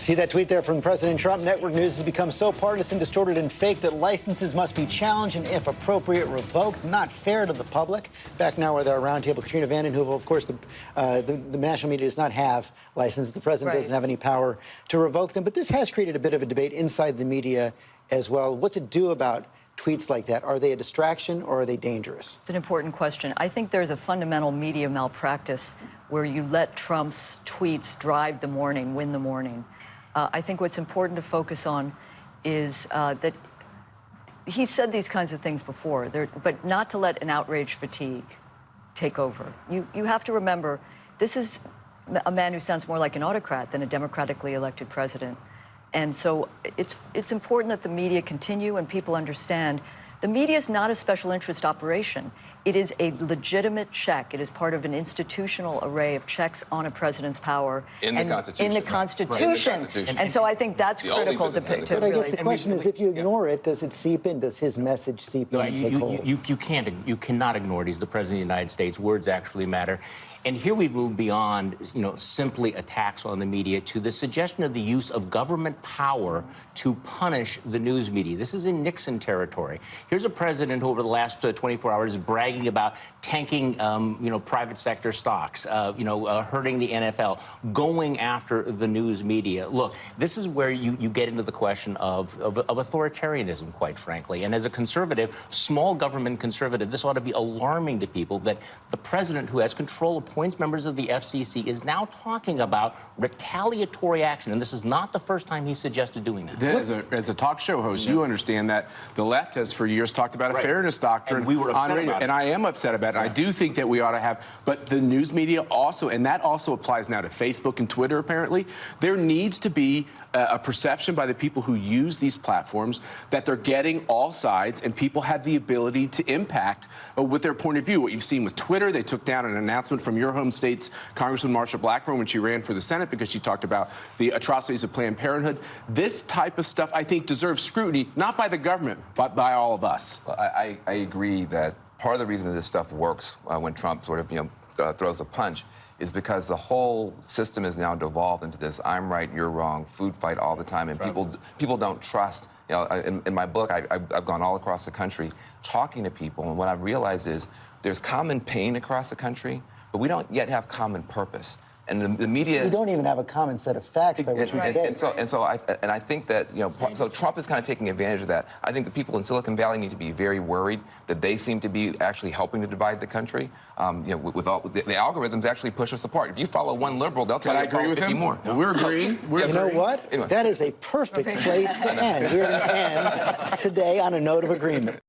See that tweet there from President Trump? Network news has become so partisan, distorted, and fake that licenses must be challenged and, if appropriate, revoked. Not fair to the public. Back now with our roundtable, Katrina vanden Heuvel. Of course, the national media does not have licenses. The president doesn't have any power to revoke them. But this has created a bit of a debate inside the media as well. What to do about tweets like that? Are they a distraction or are they dangerous? It's an important question. I think there's a fundamental media malpractice where you let Trump's tweets drive the morning, win the morning. I think what's important to focus on is that he said these kinds of things before, but not to let an outrage fatigue take over. You have to remember, this is a man who sounds more like an autocrat than a democratically elected president. And so it's important that the media continue and people understand the media is not a special interest operation. It is a legitimate check. It is part of an institutional array of checks on a president's power. In the Constitution. In the Constitution. Constitution. And so I think that's critical to But I guess the question is, if you ignore it, does it seep in? Does his message seep in and take hold? You cannot ignore it. He's the president of the United States. Words actually matter. And here we've moved beyond, simply attacks on the media to the suggestion of the use of government power to punish the news media. This is in Nixon territory. Here's a president who over the last 24 hours is bragging about tanking, private sector stocks, hurting the NFL, going after the news media. Look, this is where you get into the question of authoritarianism, quite frankly. And as a conservative, small government conservative, this ought to be alarming to people that the president, who has control of appoints members of the FCC, is now talking about retaliatory action. And this is not the first time he suggested doing that. As a talk show host, you understand that the left has for years talked about a fairness doctrine. And we were upset about it. And I am upset about it. I do think that we ought to have, but the news media also, and that also applies now to Facebook and Twitter, apparently, there needs to be a perception by the people who use these platforms that they're getting all sides and people have the ability to impact with their point of view. What you've seen with Twitter, they took down an announcement from your home state's Congresswoman Marsha Blackburn when she ran for the Senate because she talked about the atrocities of Planned Parenthood. This type of stuff, I think, deserves scrutiny, not by the government, but by all of us. Well, I agree that part of the reason that this stuff works when Trump sort of throws a punch is because the whole system is now devolved into this I'm right, you're wrong, food fight all the time, and people don't trust. In my book, I've gone all across the country talking to people, and what I've realized is there's common pain across the country, but we don't yet have common purpose. And the media... We don't even have a common set of facts by which we debate. And I think that, so Trump is kind of taking advantage of that. I think the people in Silicon Valley need to be very worried that they seem to be actually helping to divide the country. With the algorithms actually push us apart. If you follow one liberal, they'll tell you to follow 50 more. We're agreeing. You know what? Anyway. That is a perfect place to end. We're going to end today on a note of agreement.